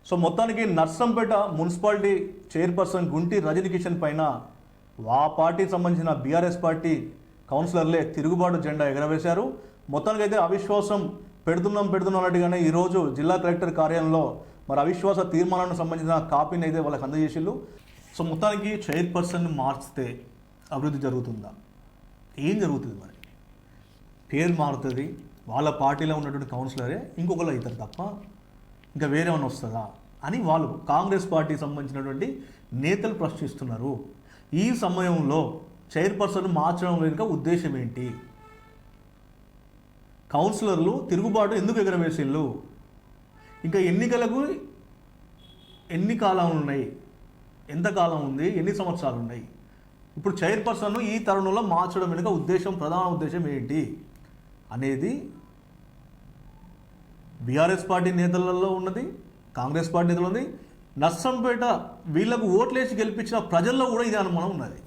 So మొత్తానికి Narsampet municipality chairperson Gunti Rajani Kishan పైన ఆ పార్టీకి సంబంధించిన బీఆర్ఎస్ పార్టీ కౌన్సిలర్లే తిరుగుబాటు జెండా ఎగరవేశారు. మొత్తానికి అయితే అవిశ్వాసం పెడుతున్నాం అన్నట్టుగానే ఈరోజు జిల్లా కలెక్టర్ కార్యాలయంలో మరి అవిశ్వాస తీర్మానానికి సంబంధించిన కాపీని అయితే వాళ్ళకి అందజేసిళ్ళు. సో మొత్తానికి చైర్పర్సన్ మార్చితే అభివృద్ధి జరుగుతుందా? ఏం జరుగుతుంది? మరి పేరు మారుతుంది, వాళ్ళ పార్టీలో ఉన్నటువంటి కౌన్సిలరే ఇంకొకరు అవుతారు తప్ప ఇంకా వేరే ఏమైనా వస్తుందా అని వాళ్ళు కాంగ్రెస్ పార్టీకి సంబంధించినటువంటి నేతలు ప్రశ్నిస్తున్నారు. ఈ సమయంలో చైర్పర్సన్ మార్చడం వెనుక ఉద్దేశం ఏంటి? కౌన్సిలర్లు తిరుగుబాటు ఎందుకు ఎగరవేసిళ్ళు? ఇంకా ఎన్నికలకు ఎన్ని కాలం ఉన్నాయి, ఎంత కాలం ఉంది, ఎన్ని సంవత్సరాలు ఉన్నాయి? ఇప్పుడు చైర్పర్సన్ను ఈ తరుణంలో మార్చడం వెనుక ప్రధాన ఉద్దేశం ఏంటి అనేది బీఆర్ఎస్ పార్టీ నేతలలో ఉన్నది, కాంగ్రెస్ పార్టీ నేతలు ఉంది, నర్సంపేట వీళ్లకు ఓట్లేసి గెలిపించిన ప్రజల్లో కూడా ఇదే అనుమానం ఉన్నది.